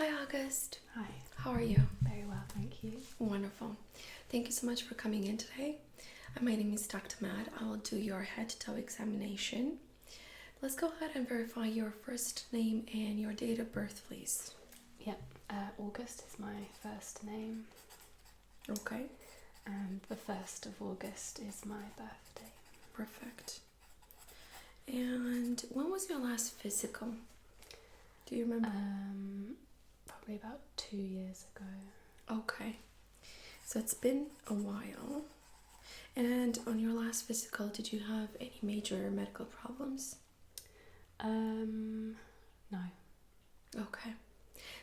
Hi, August. Hi. How are you? Very well, thank you. Wonderful. Thank you so much for coming in today. My name is Dr. Mad. I will do your head-to-toe examination. Let's go ahead and verify your first name and your date of birth, please. Yep, August is my first name. Okay. And the 1st of August is my birthday. Perfect. And when was your last physical? Do you remember? Probably about 2 years ago. Okay. So it's been a while. And on your last physical, did you have any major medical problems? No. Okay.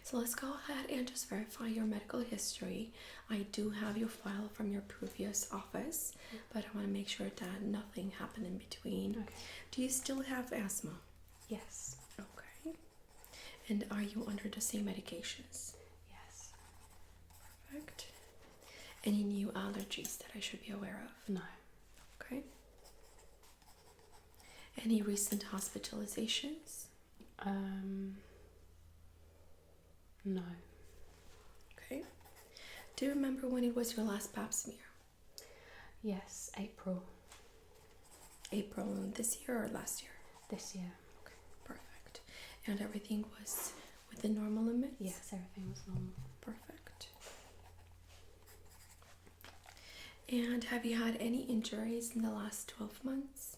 So let's go ahead and just verify your medical history. I do have your file from your previous office, but I want to make sure that nothing happened in between. Okay. Do you still have asthma? Yes. Okay. And are you under the same medications? Yes. Perfect. Any new allergies that I should be aware of? No. Okay. Any recent hospitalizations? No. Okay. Do you remember when it was your last pap smear? Yes, April April this year or last year? this year. Okay, perfect. And everything was within normal limits? Yes, everything was normal. Perfect. And have you had any injuries in the last 12 months?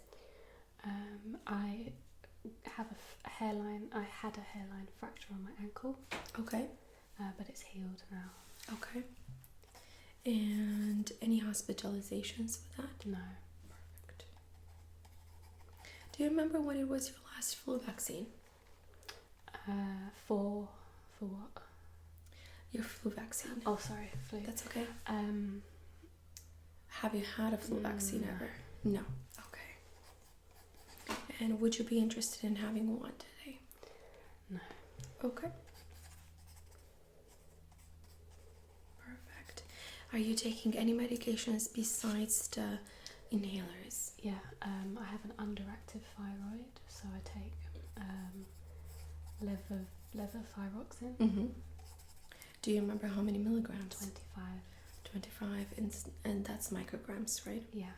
I have a hairline. I had a hairline fracture on my ankle. Okay. But it's healed now. Okay. And any hospitalizations with that? No. Perfect. Do you remember when it was your last flu vaccine? For what? Your flu vaccine. Oh, sorry, flu. That's okay. Have you had a flu vaccine ever? No. Okay. And would you be interested in having one today? No. Okay. Perfect. Are you taking any medications besides the inhalers? Yeah, I have an underactive thyroid, so I take levothyroxine. Mm-hmm. Do you remember how many milligrams? 25. 25, and that's micrograms, right? Yeah.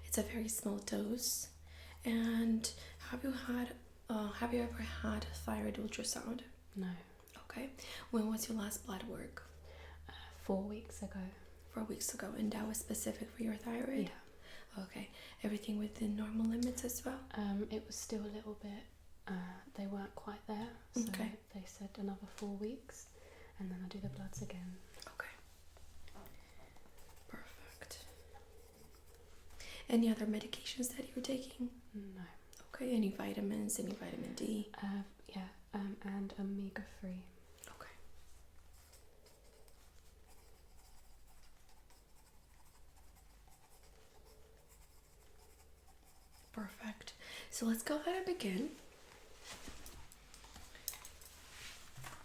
It's a very small dose. And have you ever had a thyroid ultrasound? No. Okay. When was your last blood work? 4 weeks ago. 4 weeks ago, and that was specific for your thyroid? Yeah. Okay. Everything within normal limits as well? It was still a little bit, they weren't quite there, so Okay. they said another 4 weeks, and then I do the bloods again. Okay. Perfect. Any other medications that you're taking? No. Okay. Any vitamins? Any vitamin D? Yeah, and omega-3. Okay. Perfect. So let's go ahead and begin.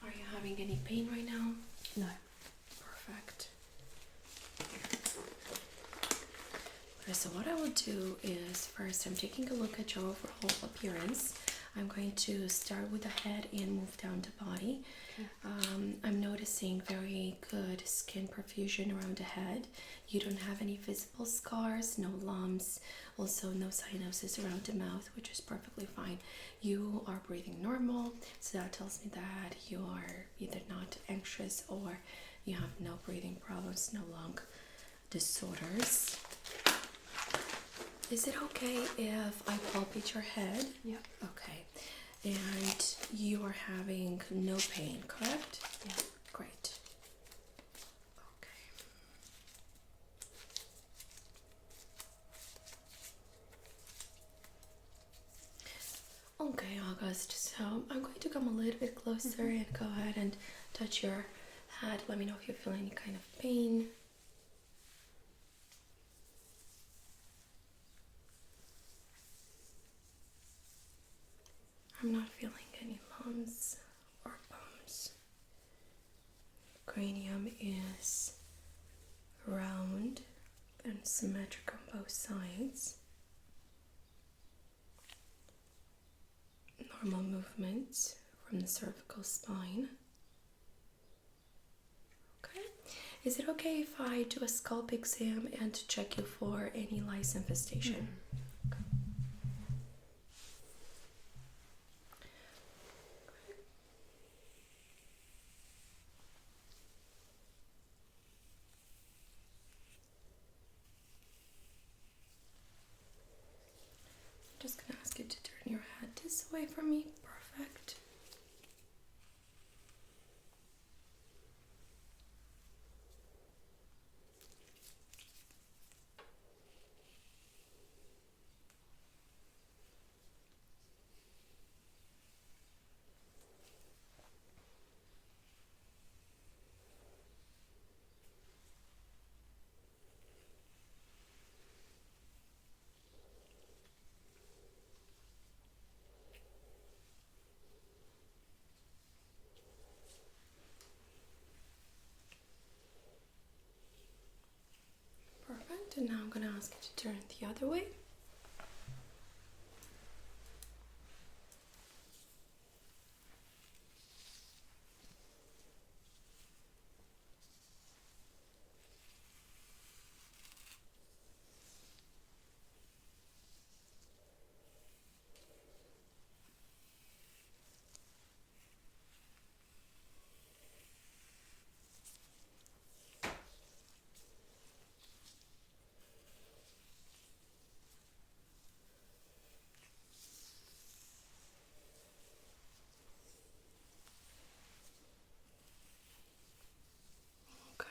Are you having any pain right now? No. Perfect. Okay, so what I will do is first I'm taking a look at your overall appearance. I'm going to start with the head and move down the body. Okay. I'm noticing very good skin perfusion around the head. You don't have any visible scars, no lumps, also no cyanosis around the mouth, which is perfectly fine. You are breathing normal, so that tells me that you are either not anxious or you have no breathing problems, no lung disorders. Is it okay if I palpate your head? Yeah. Okay. And you are having no pain, correct? Yeah. Great. Okay. Okay, August. So I'm going to come a little bit closer and go ahead and touch your head. Let me know if you feel any kind of pain. I'm not feeling any lumps or bumps. Cranium is round and symmetric on both sides. Normal movements from the cervical spine. Okay. Is it okay if I do a scalp exam and to check you for any lice infestation? Okay. I'm just gonna ask you to turn your head this way for me. Perfect. Perfect. And now I'm gonna ask you to turn the other way.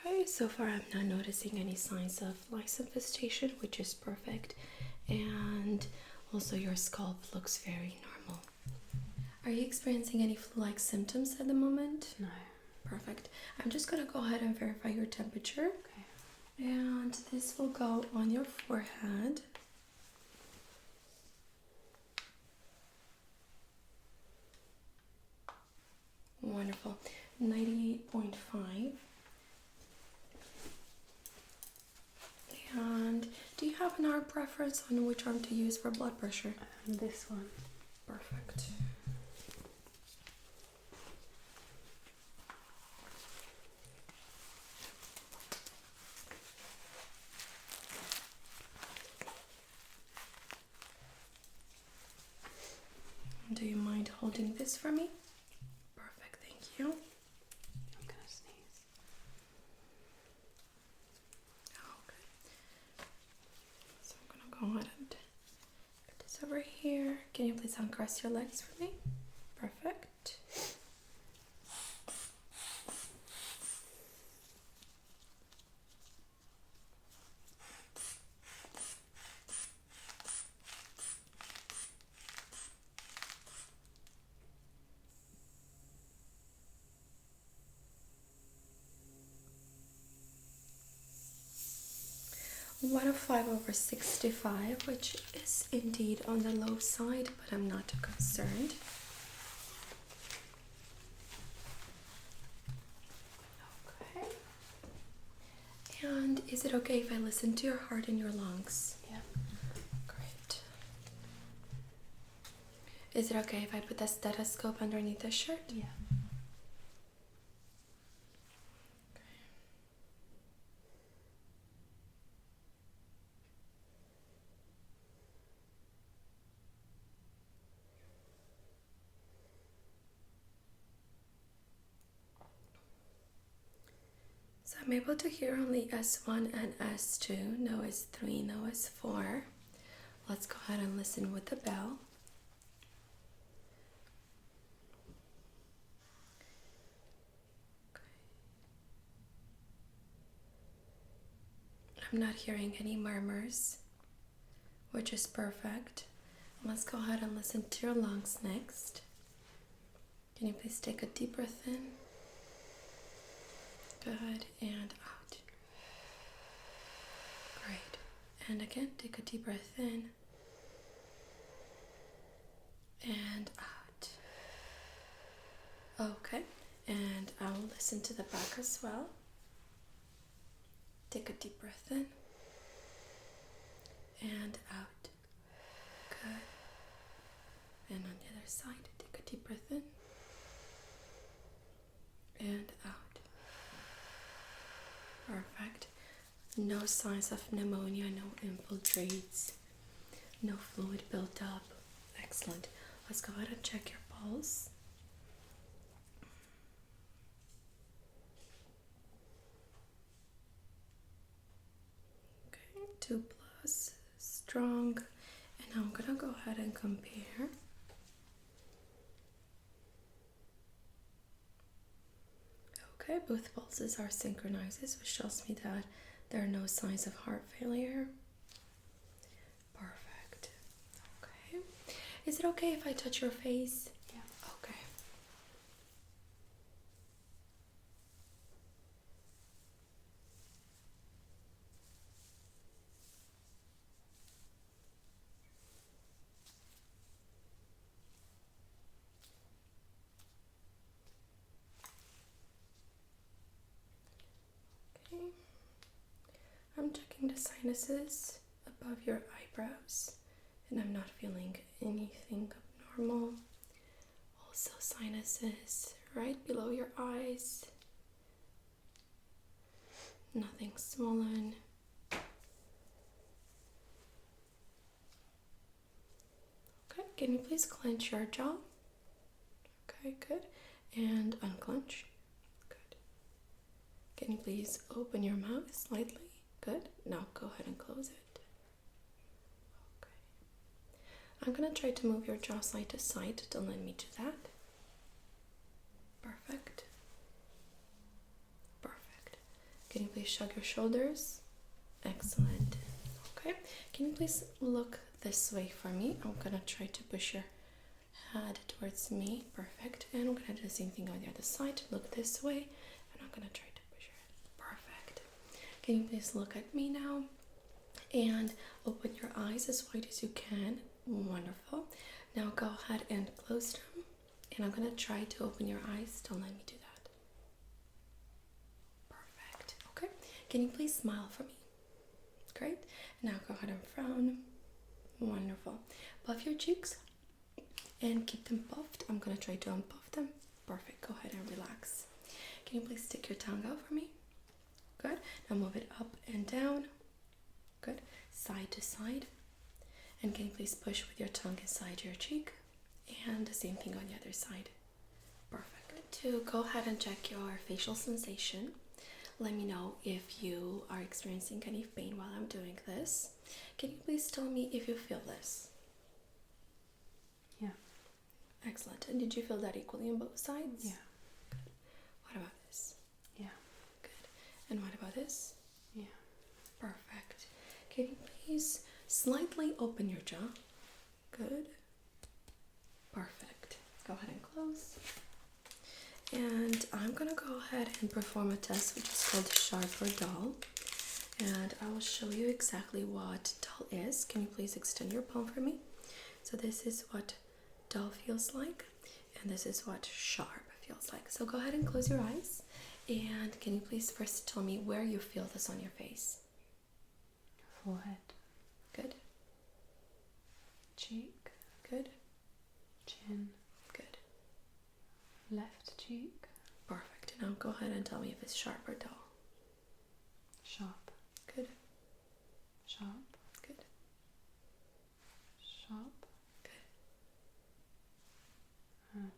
Okay, so far I'm not noticing any signs of lice infestation, which is perfect. And also your scalp looks very normal. Are you experiencing any flu-like symptoms at the moment? No. Perfect. I'm just gonna go ahead and verify your temperature. Okay. And this will go on your forehead. Wonderful. 98.5. And do you have an arm preference on which arm to use for blood pressure? This one. Perfect. Do you mind holding this for me? Perfect, thank you. I'm gonna sneeze. Okay. So I'm gonna go ahead and put this over here. Can you please uncross your legs for me? Perfect. One of 5/65, which is indeed on the low side, but I'm not too concerned. Okay. And is it okay if I listen to your heart and your lungs? Yeah. Great. Is it okay if I put the stethoscope underneath the shirt? Yeah. So I'm able to hear only S1 and S2, no S3, no S4. Let's go ahead and listen with the bell. I'm not hearing any murmurs, which is perfect. Let's go ahead and listen to your lungs next. Can you please take a deep breath in? Good, and out. Great. And again, take a deep breath in. And out. Okay, and I will listen to the back as well. Take a deep breath in. And out. Good. And on the other side, take a deep breath in. No signs of pneumonia, no infiltrates, no fluid built up. Excellent. Let's go ahead and check your pulse. Okay, 2 plus, strong. And now I'm gonna go ahead and compare. Okay, both pulses are synchronized, which tells me that there are no signs of heart failure. Perfect. Okay. Is it okay if I touch your face? Yeah. Okay. Okay. I'm checking the sinuses above your eyebrows, and I'm not feeling anything abnormal. Also, sinuses right below your eyes. Nothing swollen. Okay, can you please clench your jaw? Okay, good. And unclench. Good. Can you please open your mouth slightly? Good. Now go ahead and close it. Okay. I'm gonna try to move your jaw side to side. Don't let me do that. Perfect. Perfect. Can you please shrug your shoulders? Excellent. Okay. Can you please look this way for me? I'm gonna try to push your head towards me. Perfect. And I'm gonna do the same thing on the other side. Look this way, and I'm gonna try to push your head. Perfect. Can you please look at me now and open your eyes as wide as you can? Wonderful. Now go ahead and close them, and I'm gonna try to open your eyes. Don't let me do that. Perfect. Okay. Can you please smile for me? Great. Now go ahead and frown. Wonderful. Puff your cheeks and keep them puffed. I'm gonna try to unpuff them. Perfect. Go ahead and relax. Can you please stick your tongue out for me? Good. Now move it up and down. Good. Side to side. And can you please push with your tongue inside your cheek? And the same thing on the other side. Perfect. To go ahead and check your facial sensation, let me know if you are experiencing any pain while I'm doing this. Can you please tell me if you feel this? Yeah. Excellent. And did you feel that equally on both sides? Yeah. Good. What about this? Yeah. Good. And what about this? Yeah. Perfect. Can you please slightly open your jaw? Good. Perfect. Go ahead and close. And I'm gonna go ahead and perform a test which is called sharp or dull. And I will show you exactly what dull is. Can you please extend your palm for me? So this is what dull feels like, and this is what sharp feels like. So go ahead and close your eyes. And can you please first tell me where you feel this on your face? Forehead. Good. Cheek. Good. Chin. Good. Left cheek. Perfect. Now go ahead and tell me if it's sharp or dull. Sharp. Good. Sharp. Good. Sharp. Good.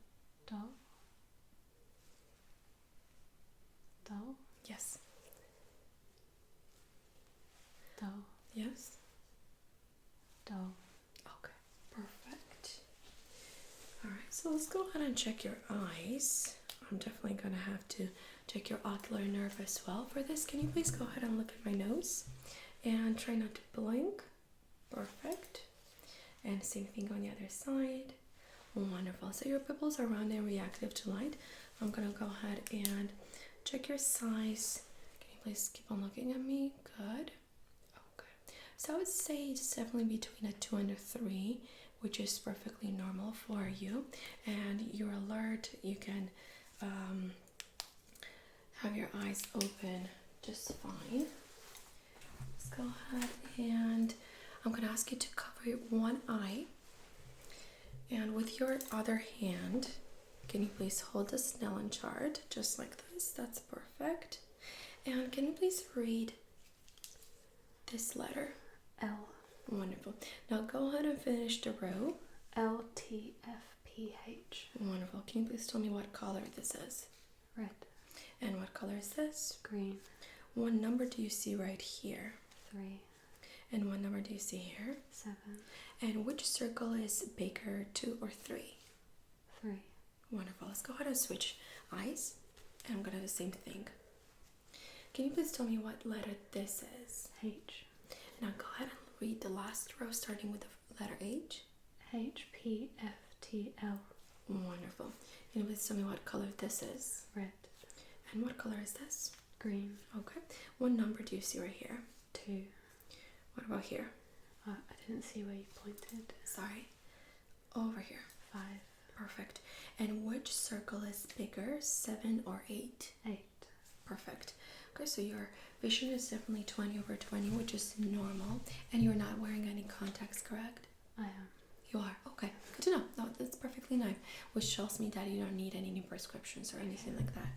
Dull. Dull. Yes. Dull. Yes. Dull. Okay. Perfect. All right. So let's go ahead and check your eyes. I'm definitely gonna have to check your ocular nerve as well for this. Can you please go ahead and look at my nose and try not to blink? Perfect. And same thing on the other side. Wonderful. So your pupils are round and reactive to light. I'm gonna go ahead and check your size. Can you please keep on looking at me? Good. Okay. So I would say it's definitely between a 2 and a 3, which is perfectly normal for you. And you're alert. You can have your eyes open just fine. Let's go ahead and I'm going to ask you to cover one eye. And with your other hand, can you please hold the Snellen chart just like this? That's perfect. And can you please read this letter? L. Wonderful. Now go ahead and finish the row. LTFPH. Wonderful. Can you please tell me what color this is? Red. And what color is this? Green. What number do you see right here? 3. And what number do you see here? 7. And which circle is bigger, 2 or 3? 3. Wonderful. Let's go ahead and switch eyes. And I'm going to do the same thing. Can you please tell me what letter this is? H. Now go ahead and read the last row starting with the letter H. HPFTL. Wonderful. Can you please tell me what color this is? Red. And what color is this? Green. Okay. What number do you see right here? 2. What about here? I didn't see where you pointed. Sorry. Over here. 5. Perfect. And which circle is bigger, 7 or 8? 8. Perfect. Okay, so your vision is definitely 20/20, which is normal. And you're not wearing any contacts, correct? I am. You are. Okay, good to know. No, that's perfectly nice, which tells me that you don't need any new prescriptions or anything like that.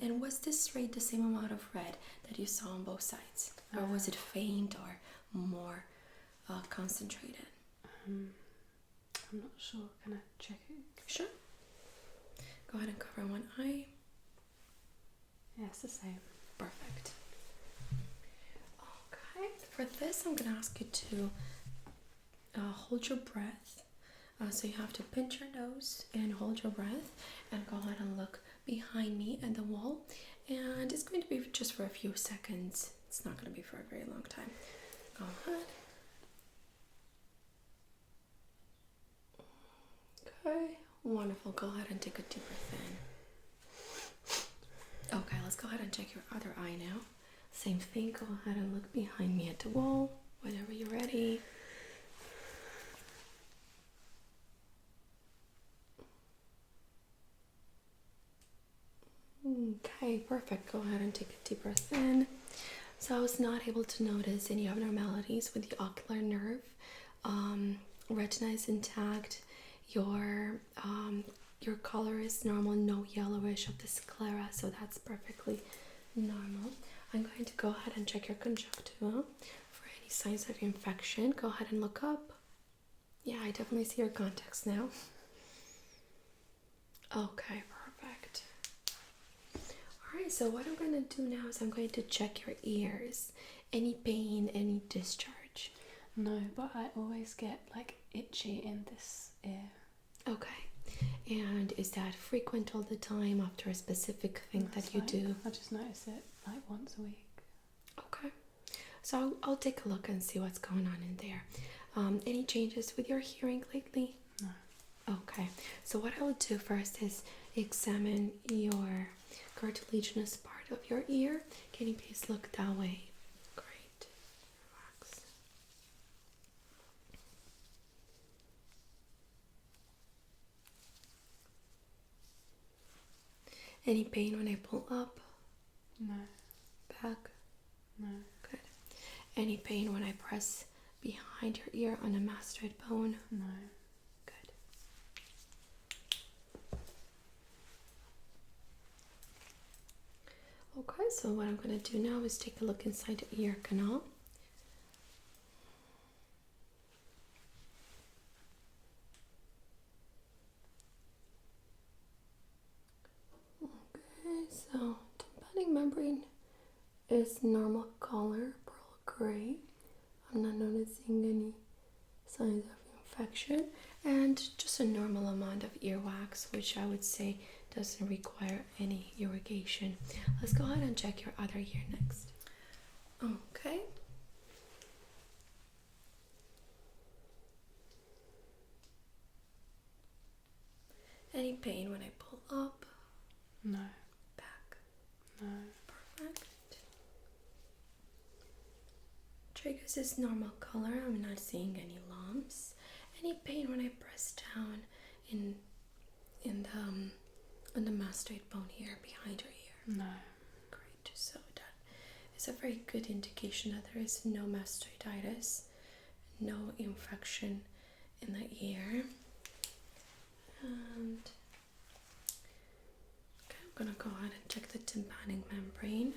And was this rate the same amount of red that you saw on both sides? Or was it faint or more concentrated? I'm not sure. Can I check it? Sure. Go ahead and cover one eye. Yeah, it's the same. Perfect. Okay, for this I'm going to ask you to hold your breath. So you have to pinch your nose and hold your breath and go ahead and look behind me at the wall. And it's going to be just for a few seconds. It's not going to be for a very long time. Go ahead. Okay, wonderful. Go ahead and take a deep breath in. Okay, let's go ahead and check your other eye now. Same thing, go ahead and look behind me at the wall whenever you're ready. Okay, perfect. Go ahead and take a deep breath in. So I was not able to notice any abnormalities with the ocular nerve. Retina is intact. Your color is normal, no yellowish of the sclera, so that's perfectly normal. I'm going to go ahead and check your conjunctiva for any signs of infection. Go ahead and look up. Yeah, I definitely see your contacts now. Okay, perfect. Alright, so what I'm going to do now is I'm going to check your ears. Any pain, any discharge? No, but I always get like itchy in this ear. Okay. And is that frequent all the time after a specific thing that you do? I just notice it like once a week. Okay. So I'll take a look and see what's going on in there. Any changes with your hearing lately? No. Okay. So what I will do first is examine your cartilaginous part of your ear. Can you please look that way? Great. Relax. Any pain when I pull up? No. Back? No. Good. Any pain when I press behind your ear on a mastoid bone? No. Good. Okay, so what I'm going to do now is take a look inside the ear canal. Okay, so tympanic membrane is normal color, pearl gray. I'm not noticing any signs of infection, and just a normal amount of earwax, which I would say doesn't require any irrigation. Let's go ahead and check your other ear next. Okay. Any pain when I pull up? No. Back? No. Perfect. Tragus is normal color. I'm not seeing any lumps. Any pain when I press down in on the mastoid bone here behind your ear? No. Great. So that is a very good indication that there is no mastoiditis, no infection in the ear. And okay, I'm gonna go ahead and check the tympanic membrane.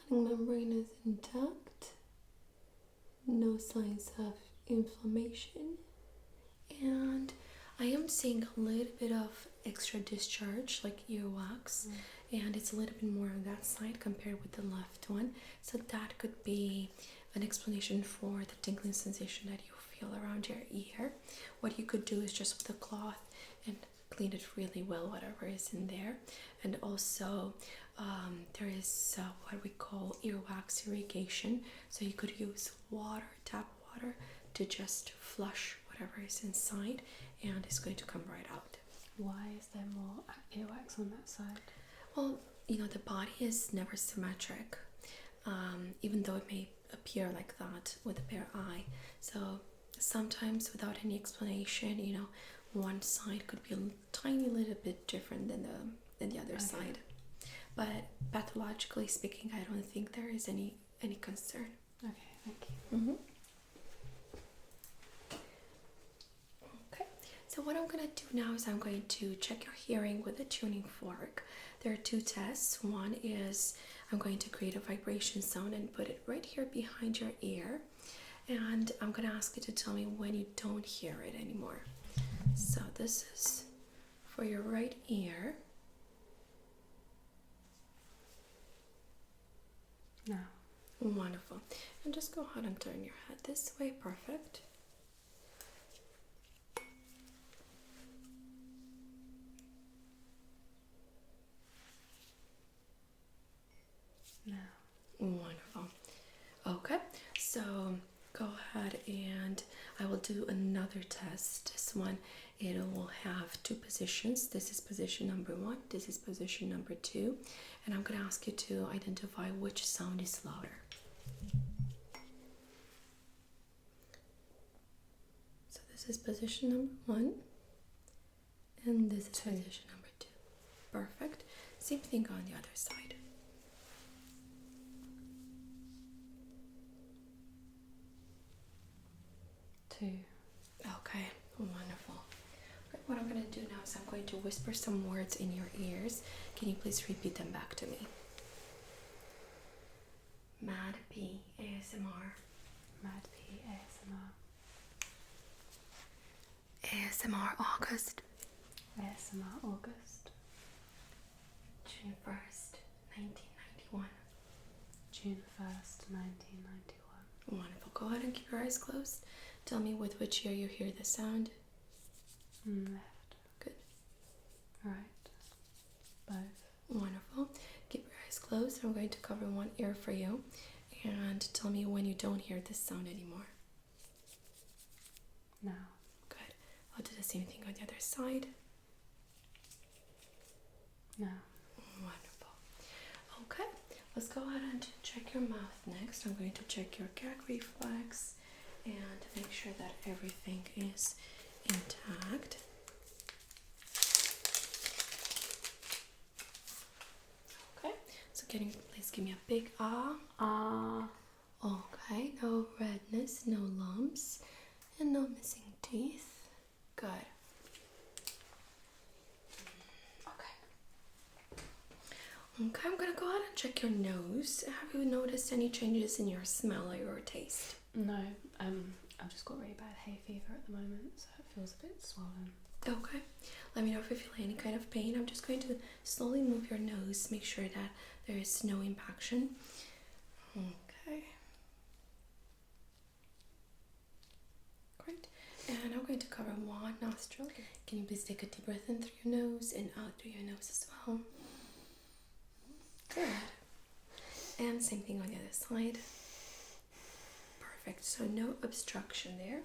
surrounding membrane is intact. No signs of inflammation. And I am seeing a little bit of extra discharge, like earwax, and it's a little bit more on that side compared with the left one. So that could be an explanation for the tingling sensation that you feel around your ear. What you could do is just with a cloth and clean it really well, whatever is in there. And also there is what we call earwax irrigation. So you could use water, tap water, to just flush whatever is inside, and it's going to come right out. Why is there more earwax on that side? Well, the body is never symmetric, even though it may appear like that with a bare eye. So sometimes without any explanation, one side could be a tiny little bit different than the other side. But pathologically speaking, I don't think there is any concern. Okay, thank you. Mm-hmm. Okay, so what I'm going to do now is I'm going to check your hearing with a tuning fork. There are two tests. One is I'm going to create a vibration sound and put it right here behind your ear. And I'm going to ask you to tell me when you don't hear it anymore. So this is for your right ear. Now. Wonderful. And just go ahead and turn your head this way. Perfect. Now. Wonderful. Okay, so go ahead and I will do another test. This one, it will have two positions. This is position number 1. This is position number 2. And I'm going to ask you to identify which sound is louder. So this is position number 1. And this is position number 2. Perfect. Same thing on the other side. Okay, wonderful. Right, what I'm going to do now is I'm going to whisper some words in your ears. Can you please repeat them back to me? Madpasmr. Madpasmr. ASMR August. ASMR August. June 1st, 1991. June 1st, 1991. Wonderful. Go ahead and keep your eyes closed. Tell me with which ear you hear the sound. Left. Good. Right. Both. Wonderful. Keep your eyes closed. I'm going to cover one ear for you. And tell me when you don't hear this sound anymore. Now. Good. I'll do the same thing on the other side. Now. Wonderful. Okay. Let's go ahead and check your mouth next. I'm going to check your gag reflex and make sure that everything is intact. Okay, so please give me a big ah. Ah. Okay, no redness, no lumps, and no missing teeth. Good. Okay, I'm gonna go ahead and check your nose. Have you noticed any changes in your smell or your taste? No, I've just got really bad hay fever at the moment, so it feels a bit swollen. Okay, let me know if you feel any kind of pain. I'm just going to slowly move your nose, make sure that there is no impaction. Okay. Great. And I'm going to cover one nostril. Can you please take a deep breath in through your nose and out through your nose as well? Good. And same thing on the other side. Perfect. So no obstruction there.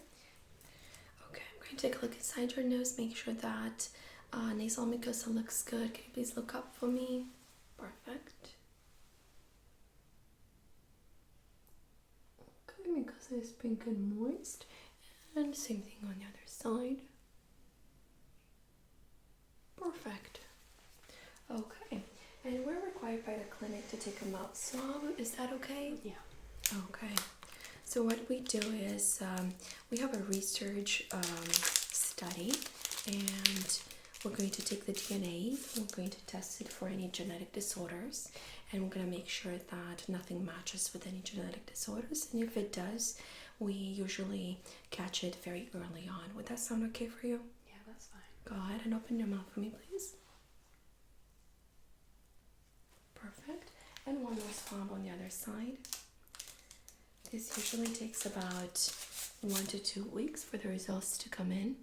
Okay, I'm going to take a look inside your nose, make sure that nasal mucosa looks good. Can you please look up for me? Perfect. Okay, mucosa is pink and moist. And same thing on the other side. Perfect. Okay. And we're required by the clinic to take a mouth swab. Is that okay? Yeah. Okay. So what we do is we have a research study, and we're going to take the DNA, we're going to test it for any genetic disorders, and we're going to make sure that nothing matches with any genetic disorders. And if it does, we usually catch it very early on. Would that sound okay for you? Yeah, that's fine. Go ahead and open your mouth for me, please. Perfect. And one more swab on the other side. This usually takes about 1 to 2 weeks for the results to come in.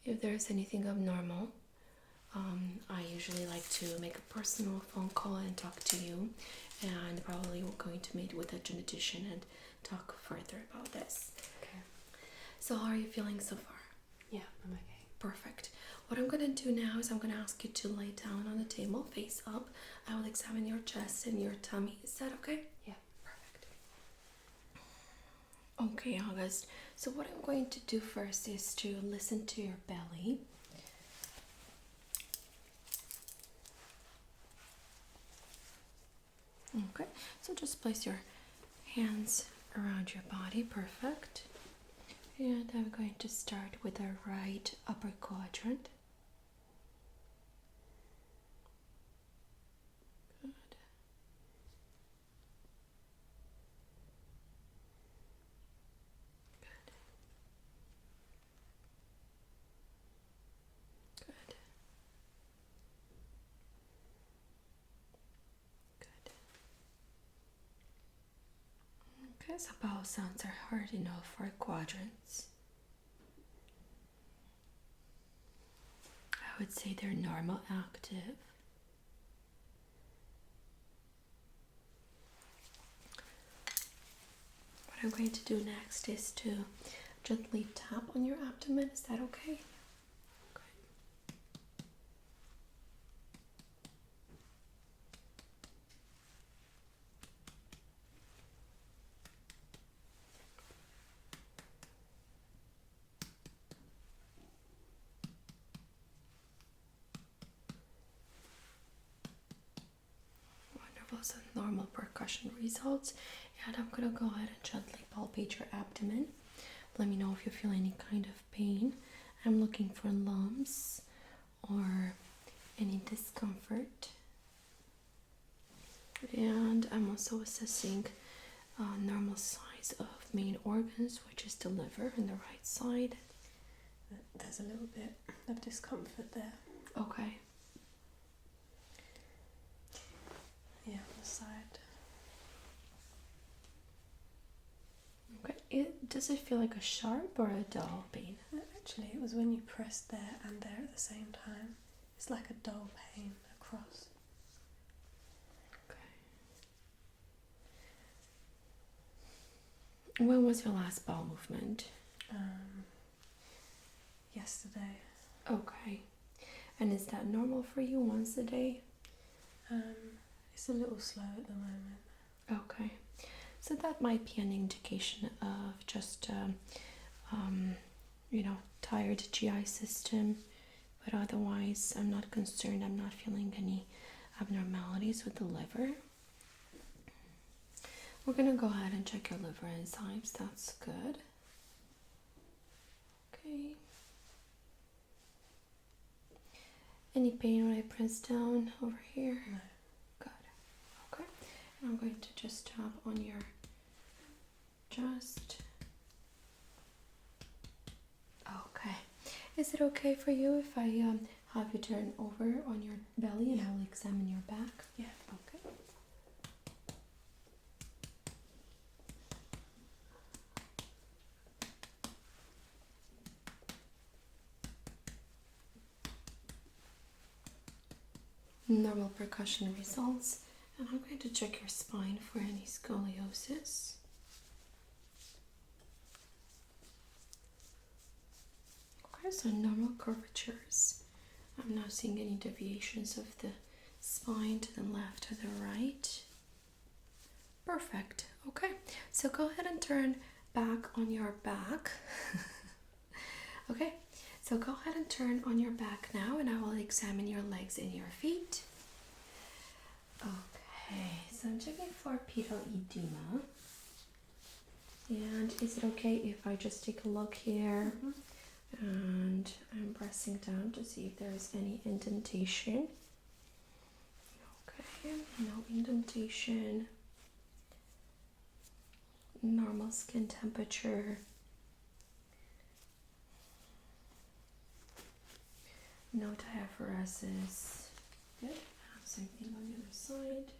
If there's anything abnormal, I usually like to make a personal phone call and talk to you, and probably we're going to meet with a genetician and talk further about this. Okay. So how are you feeling so far? Yeah, I'm okay. Perfect. What I'm going to do now is I'm going to ask you to lay down on the table, face up. I will examine your chest and your tummy. Is that okay? Yeah. Perfect. Okay, August. So what I'm going to do first is to listen to your belly. Okay, so just place your hands around your body. Perfect. And I'm going to start with the right upper quadrant. Good. Good. Good. Good. Okay, so bowel sounds are hard enough for quadrants. I would say they're normal active. What I'm going to do next is to gently tap on your abdomen. Is that okay? Okay. Wonderful. So normal percussion results. And I'm gonna go ahead and gently palpate your abdomen. Let me know if you feel any kind of pain. I'm looking for lumps or any discomfort. And I'm also assessing normal size of main organs, which is the liver on the right side. There's a little bit of discomfort there. Okay. Yeah, on the side. Okay. Does it feel like a sharp or a dull pain? Actually, it was when you pressed there and there at the same time. It's like a dull pain across. Okay. When was your last bowel movement? Yesterday. Okay. And is that normal for you once a day? It's a little slow at the moment. Okay. So that might be an indication of just, tired GI system. But otherwise, I'm not concerned. I'm not feeling any abnormalities with the liver. We're going to go ahead and check your liver enzymes. That's good. Okay. Any pain when I press down over here? No. Good. Okay. And I'm going to just tap on your chest. Okay. Is it okay for you if I have you turn over on your belly and I'll examine your back? Yeah. Okay. Normal percussion results, and I'm going to check your spine for any scoliosis. Okay, so normal curvatures. I'm not seeing any deviations of the spine to the left or the right. Perfect. Okay, so go ahead and turn back on your back. Okay, so go ahead and turn on your back now, and I will examine your legs and your feet. Okay, so I'm checking for pedal edema. And is it okay if I just take a look here? And I'm pressing down to see if there's any indentation. Okay, no indentation. Normal skin temperature. No diaphoresis. Good. Same thing on the other side.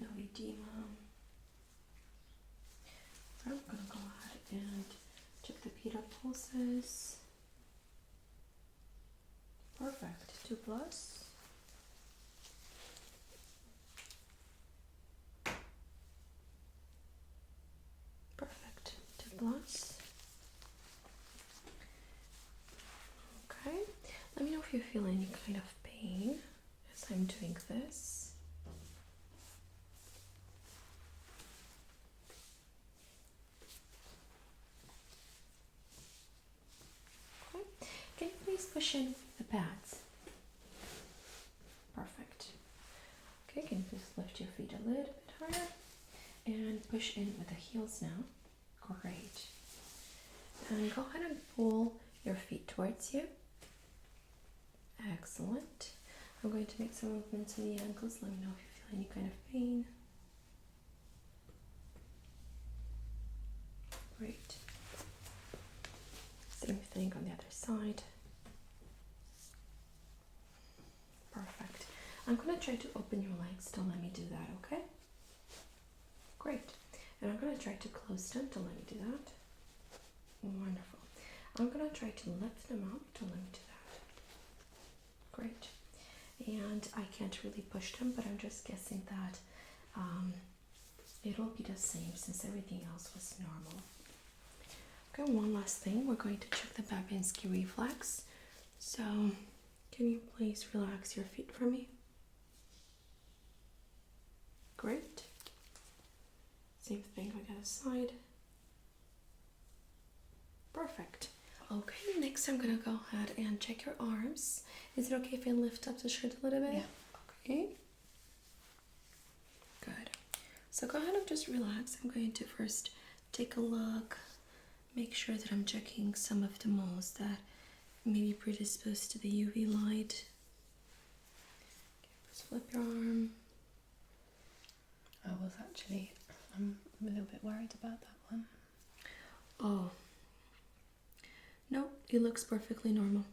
No edema. I'm gonna go ahead and check the beta pulses. Perfect. 2 plus. Perfect. 2 plus. Okay. Let me know if you feel any kind of pain as I'm doing this. Okay. Can you please push in the pads? Perfect. Okay, can you please lift your feet a little bit higher and push in with the heels now? Great. And go ahead and pull your feet towards you. Excellent. I'm going to make some movements in the ankles. Let me know if you feel any kind of pain. Great. Same thing on the other side. Perfect. I'm going to try to open your legs. Don't let me do that, okay? Great. And I'm going to try to close them. Don't let me do that. Wonderful. I'm going to try to lift them up. Don't let me do that. Great. And I can't really push them, but I'm just guessing that it'll be the same since everything else was normal. Okay, one last thing. We're going to check the Babinski reflex. So, can you please relax your feet for me? Great. Same thing on the other side. Perfect. Okay, next I'm gonna go ahead and check your arms. Is it okay if I lift up the shirt a little bit? Yeah. Okay. Good. So go ahead and just relax. I'm going to first take a look, make sure that I'm checking some of the moles that may be predisposed to the UV light. Okay, just flip your arm. I'm a little bit worried about that one. Oh. No, it looks perfectly normal.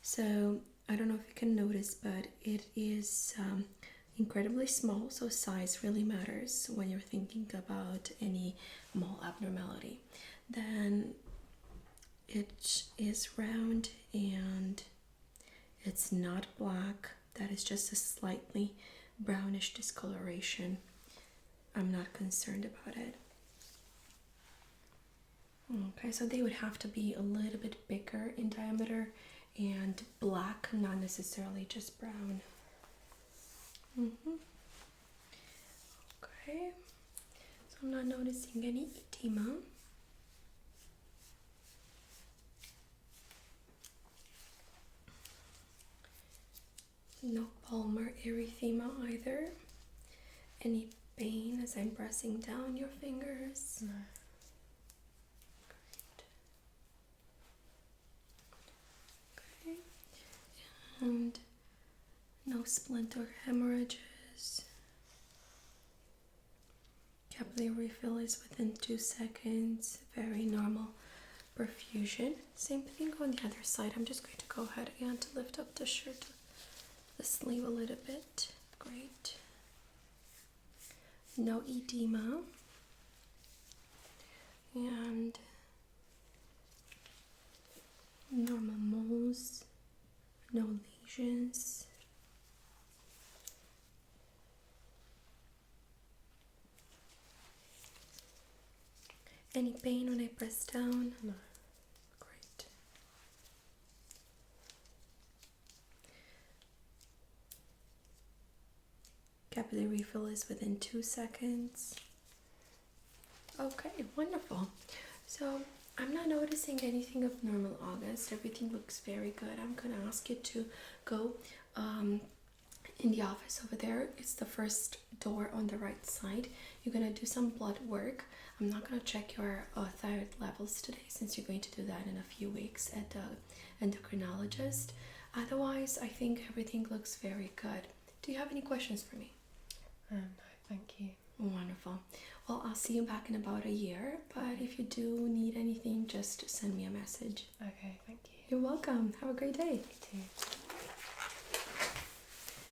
So I don't know if you can notice, but it is incredibly small, so size really matters when you're thinking about any mole abnormality. Then it is round and it's not black. That is just a slightly brownish discoloration. I'm not concerned about it. Okay, so they would have to be a little bit bigger in diameter and black, not necessarily just brown. Okay, so I'm not noticing any edema. No palmar erythema either. Any pain as I'm pressing down your fingers? No. Okay. And no splinter hemorrhages. Capillary refill is within 2 seconds. Very normal perfusion. Same thing on the other side. I'm just going to go ahead and lift up the shirt, the sleeve a little bit. Great. No edema. And normal moles. No lesions. Any pain when I press down? No. Great. Capillary refill is within 2 seconds. Okay, wonderful. So I'm not noticing anything abnormal, August. Everything looks very good. I'm gonna ask you to go in the office over there. It's the first door on the right side. You're gonna do some blood work. I'm not gonna check your thyroid levels today since you're going to do that in a few weeks at the endocrinologist. Otherwise, I think everything looks very good. Do you have any questions for me? No, thank you. Wonderful. Well, I'll see you back in about a year, but if you do need anything, just send me a message. Okay, thank you. You're welcome. Have a great day. You too.